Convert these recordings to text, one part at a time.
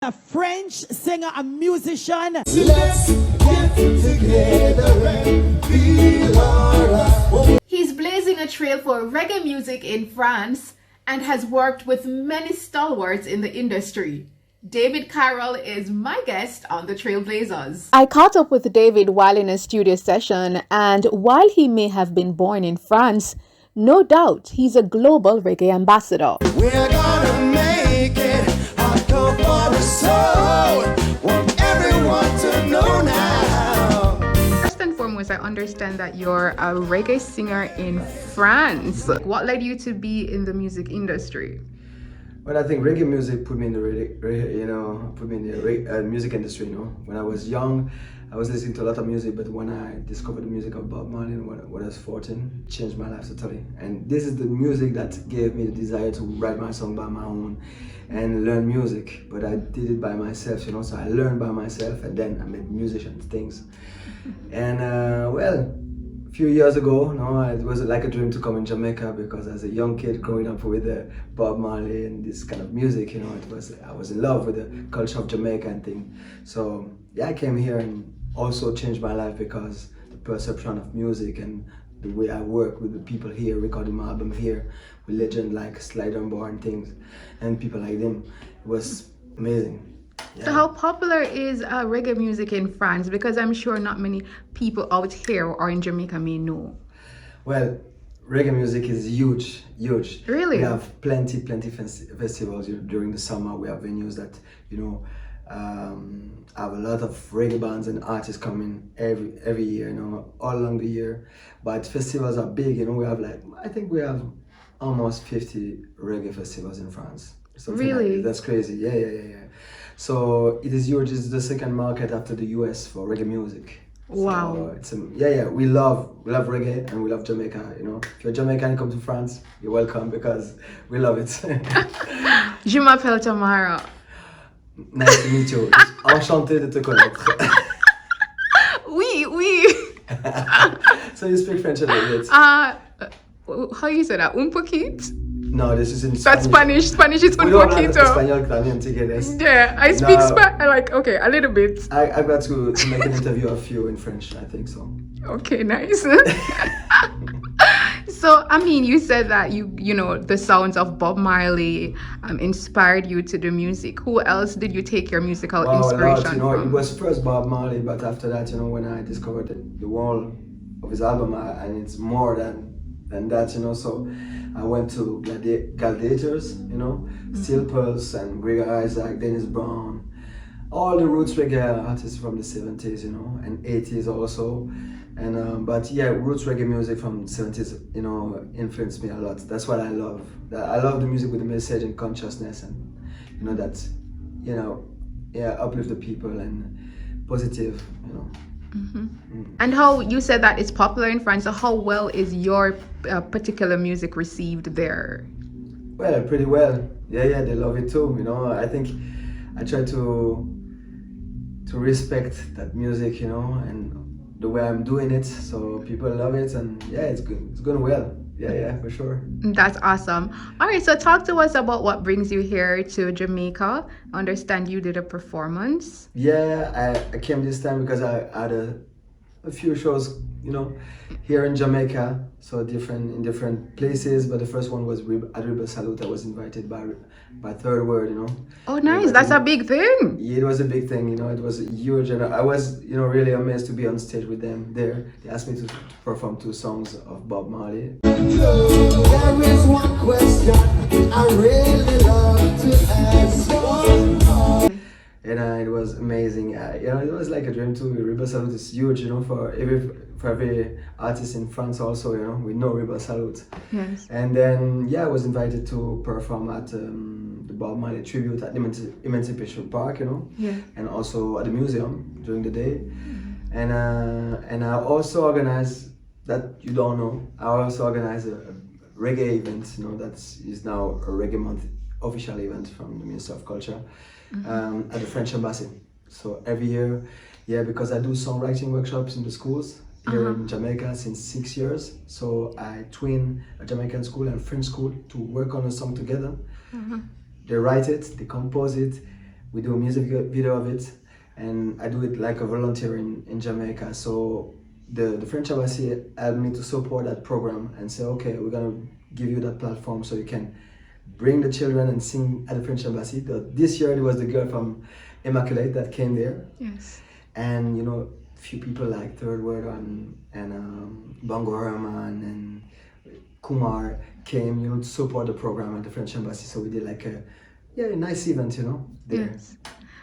A French singer and musician. Let's get together and feel alright. He's blazing a trail for reggae music in France and has worked with many stalwarts in the industry. DavidCairol is my guest on the Trailblazers. I caught up with David while in a studio session, and while he may have been born in France, no doubt he's a global reggae ambassador. We're gonna make it hardcore for the soul. Want everyone to know now. First and foremost, I understand that you're a reggae singer in France. What led you to be in the music industry? Well, I think reggae music put me in the music industry. When I was young, I was listening to a lot of music, but when I discovered the music of Bob Marley when I was 14, it changed my life totally. And this is the music that gave me the desire to write my song by my own and learn music. But I did it by myself, so I learned by myself, and then I made musicians things. And a few years ago, it was like a dream to come in Jamaica, because as a young kid growing up with Bob Marley and this kind of music, I was in love with the culture of Jamaica and thing. So yeah, I came here and also changed my life, because the perception of music and the way I work with the people here, recording my album here with legends like Slider and Bar and things, and people like them, it was amazing. Yeah. So how popular is reggae music in France? Because I'm sure not many people out here or in Jamaica may know. Well, reggae music is huge. Really? We have plenty festivals during the summer. We have venues that, have a lot of reggae bands and artists coming every year, all along the year. But festivals are big, we have we have almost 50 reggae festivals in France. Really? Like that's crazy. Yeah. So it is huge. It's the second market after the US for reggae music. Wow. So we love reggae, and we love Jamaica. If you're Jamaican and come to France, you're welcome, because we love it. Je m'appelle Tamara. Nice to meet you. Enchanté de te connaître. Oui. So you speak French a little bit? How you say that? Un poquito? No, this is in That's Spanish. Spanish is un We don't have poquito. Español también, si quieres. Yeah, I speak No. okay, a little bit. I've got to make an interview of you in French, I think so. Okay, nice. So, you said that the sounds of Bob Marley inspired you to do music. Who else did you take your musical inspiration from? It was first Bob Marley, but after that, when I discovered the wall of his album, and it's more than that, so I went to Gladiators, Steel Pulse and Greg Isaac, Dennis Brown, all the roots reggae artists from the 70s, and 80s also. And roots reggae music from the 70s, influenced me a lot. That's what I love. I love the music with the message and consciousness, and uplift the people and positive, And how you said that it's popular in France, so how well is your particular music received there? Well, pretty well. Yeah, they love it too. I think I try to respect that music, and the way I'm doing it, so people love it, and yeah, it's good. It's going well. Yeah, for sure. That's awesome. All right, so talk to us about what brings you here to Jamaica. I understand you did a performance. Yeah, I came this time because I had a few shows, here in Jamaica, so in different places. But the first one was at Rebel Salute. I was invited by Third Word, Oh, nice! That's a big thing. Yeah, it was a big thing. It was huge, and I was, really amazed to be on stage with them there. They asked me to perform 2 songs of Bob Marley. There is one question I really love to ask. And it was amazing. It was like a dream too. Rebel Salute is huge, for every artist in France also, we know Rebel Salute. Yes. And then, I was invited to perform at the Bob Marley tribute at Emancipation Park, Yeah. and also at the museum during the day. And I also organized, that you don't know, I also organized a reggae event, that is now a Reggae Month official event from the Minister of Culture. At the French Embassy. So every year, because I do songwriting workshops in the schools here in Jamaica since 6 years. So I twin a Jamaican school and a French school to work on a song together. They write it, they compose it, We do a music video of it, and I do it like a volunteer in Jamaica. So the French Embassy helped me to support that program and say, okay, we're gonna give you that platform so you can bring the children and sing at the French Embassy. This year it was the girl from Immaculate that came there. Yes. And you know, few people like Third Word and Bongo Herman and Kumar came, you know, to support the program at the French Embassy. So we did like a nice event, you know, there. Yes.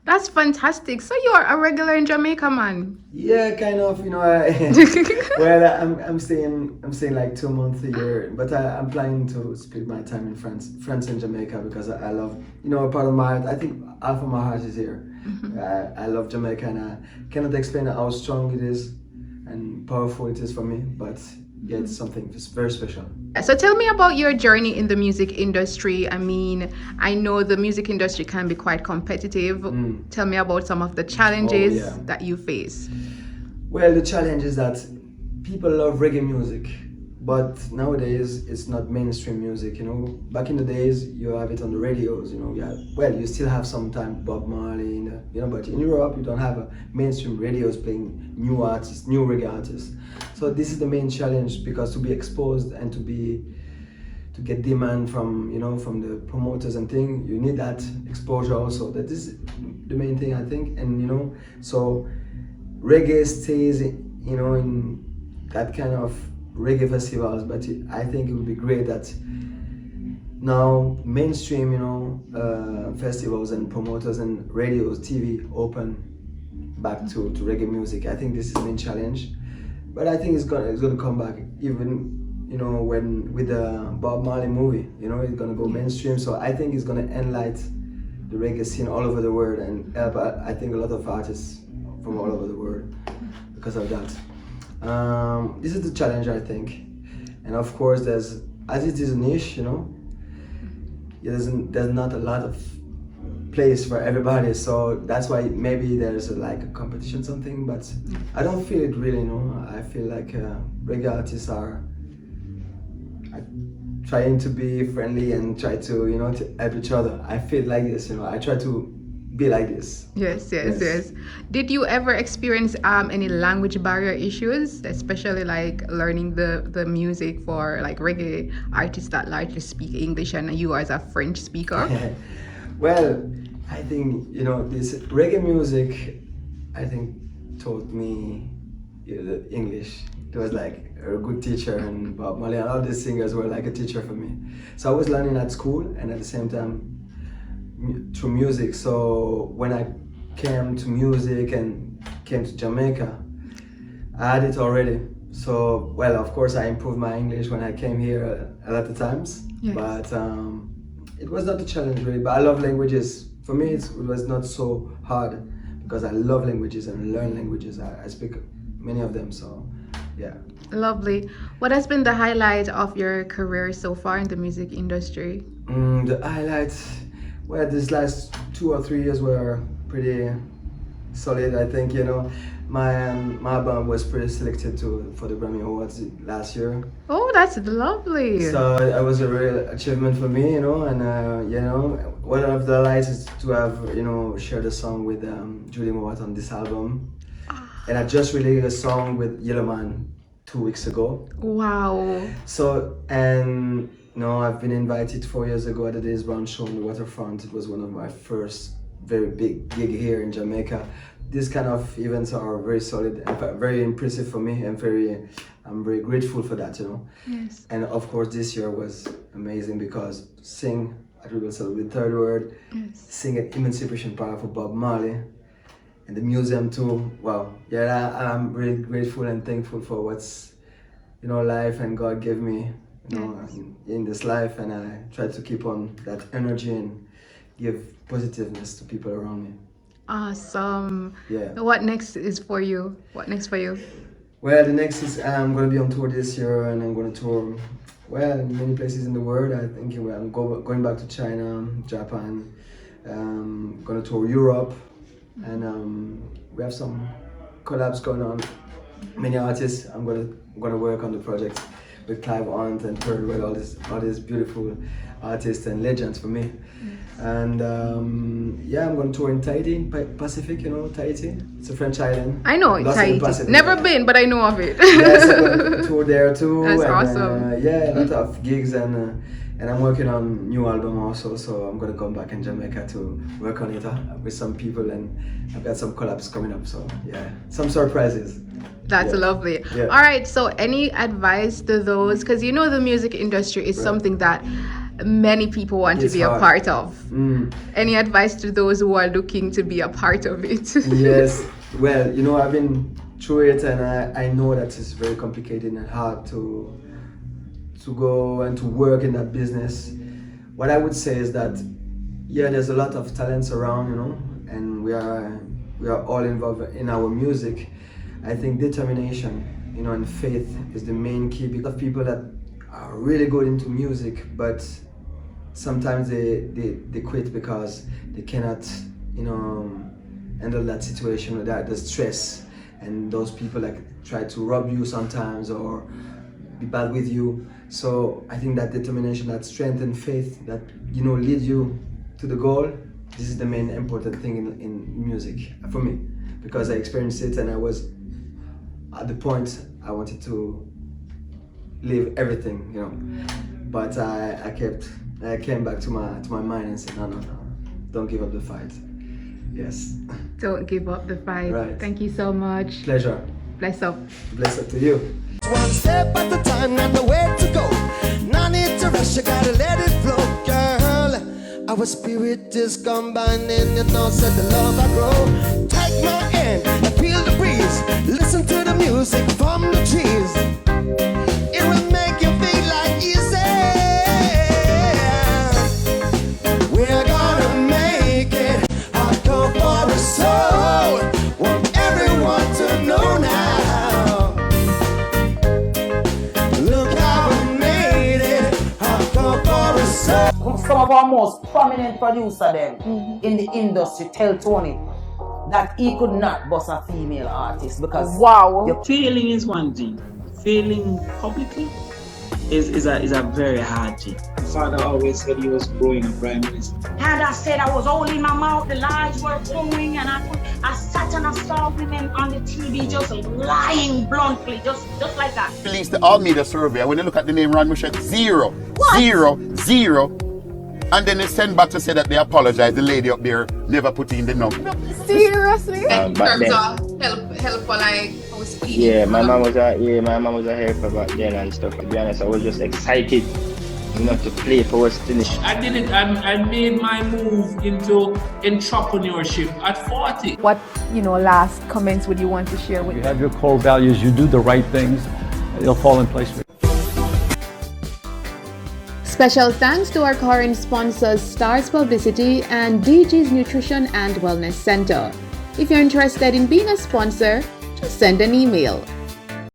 That's fantastic. So you're a regular in Jamaica, man. Yeah, kind of. You know, well, I'm staying like 2 months a year, but I'm planning to split my time in France and Jamaica because I love, you know, part of my heart. I think half of my heart is here. I love Jamaica, and I cannot explain how strong it is and powerful it is for me. But yeah, it's something just very special. So tell me about your journey in the music industry. I mean, I know the music industry can be quite competitive. Tell me about some of the challenges that you face. Well, the challenge is that people love reggae music, but nowadays it's not mainstream music, you know. Back in the days, you have it on the radios, you know. You still have sometimes Bob Marley, you know, but in Europe, you don't have a mainstream radios playing new artists, new reggae artists. So this is the main challenge, because to be exposed and to get demand from, you know, from the promoters and things, you need that exposure also. That is the main thing, I think. And you know, so reggae stays, you know, in that kind of reggae festivals, but I think it would be great that now mainstream, you know, festivals and promoters and radios, TV open back to reggae music. I think this is the main challenge, but I think it's gonna come back, even, you know, when with the Bob Marley movie, you know, it's gonna go mainstream. So I think it's gonna enlighten the reggae scene all over the world and help, I think, a lot of artists from all over the world because of that. This is the challenge, I think, and of course there's, as it is a niche, you know, there's not a lot of place for everybody, so that's why maybe there's like a competition something, but I don't feel it really, you know. I feel like reggae artists are trying to be friendly and try to, you know, to help each other. I feel like this, you know, I try to be like this. Yes. Did you ever experience any language barrier issues, especially like learning the music for like reggae artists that largely speak English and you as a French speaker? Well, I think, you know, this reggae music, I think, taught me, you know, the English. It was like a good teacher, and Bob Marley and all these singers were like a teacher for me. So I was learning at school and at the same time through music. So when I came to music and came to Jamaica, I had it already. So, well, of course I improved my English when I came here a lot of times, but it was not a challenge really. But I love languages. For me, it was not so hard because I love languages and learn languages. I speak many of them, so yeah. Lovely. What has been the highlight of your career so far in the music industry? The highlights, well, these last 2 or 3 years were pretty solid, I think, you know. My album was pretty selected for the Grammy Awards last year. Oh, that's lovely. So it was a real achievement for me, you know, and you know, one of the highlights is to have, you know, shared a song with Judy Mowatt on this album. And I just released a song with Yellowman 2 weeks ago. Wow. So, and no, I've been invited 4 years ago at the Days Brown show on the waterfront. It was one of my first very big gig here in Jamaica. These kind of events are very solid and very impressive for me, and I'm very grateful for that, you know. Yes. And of course this year was amazing because sing at Rebel Celebrate Third Word, sing at Emancipation Park for Bob Marley, and the museum too. Wow, yeah, I'm really grateful and thankful for what's, you know, life and God gave me, you know, in this life, and I try to keep on that energy and give positiveness to people around me. Awesome. Yeah. What next is for you? What next for you? Well, the next is I'm going to be on tour this year, and I'm going to tour, well, in many places in the world. I think I'm going back to China, Japan, going to tour Europe, and we have some collabs going on. Many artists. I'm going to work on the project with Clive Hunt and Third World, all these beautiful artists and legends for me. And yeah, I'm going to tour in Tahiti, Pacific, you know, Tahiti. It's a French island. I know Tahiti. Never been, but I know of it. Yes, I'm going to tour there too. That's and, awesome. Yeah, a lot of gigs and I'm working on new album also. So I'm going to come back in Jamaica to work on it with some people, and I've got some collabs coming up. So yeah, some surprises. That's lovely. Yeah. All right, so any advice to those, because you know the music industry is something that many people want to be a part of. Any advice to those who are looking to be a part of it? Yes, well, you know, I've been through it, and I know that it's very complicated and hard to go and to work in that business. What I would say is that, yeah, there's a lot of talents around, you know, and we are all involved in our music. I think determination, you know, and faith is the main key, because of people that are really good into music, but sometimes they quit because they cannot, you know, handle that situation with the stress, and those people like try to rob you sometimes or be bad with you. So I think that determination, that strength and faith that, you know, lead you to the goal, this is the main important thing in music for me, because I experienced it and I was at the point I wanted to leave everything, you know, but I came back to my mind and said, no, don't give up the fight. Yes. Don't give up the fight. Right. Thank you so much. Pleasure. Bless up. Bless up to you. One step at a time, not the way to go. No need to rush, you gotta let it flow, girl. Our spirit is combining, you know, said the love I grow. Take my hand and feel the breeze. Listen to the music from the trees. It will make you feel like easy. We're gonna make it. I'll go for a soul. Want everyone to know now. Look how we made it. I'll go for a soul. Some of our most prominent producer them in the industry tell Tony that he could not bust a female artist because Failing is one thing. Failing publicly is a very hard thing. My father always said he was growing a prime minister. And I said I was holding my mouth, the lies were going, and I sat and I saw women on the TV just lying bluntly, just like that. Release the all media survey. When you look at the name Ron Michelle, 0, What? 0, 0. And then they send back to say that they apologize. The lady up there never put in the number. Seriously? In terms of help for like yeah, my mom was a helper back then and stuff. To be honest, I was just excited, you know, to play for West Finish. I did it. I made my move into entrepreneurship at 40. What, last comments would you want to share with You have your core values, you do the right things, it'll fall in place. Special thanks to our current sponsors Stars Publicity and DG's Nutrition and Wellness Center. If you're interested in being a sponsor, just send an email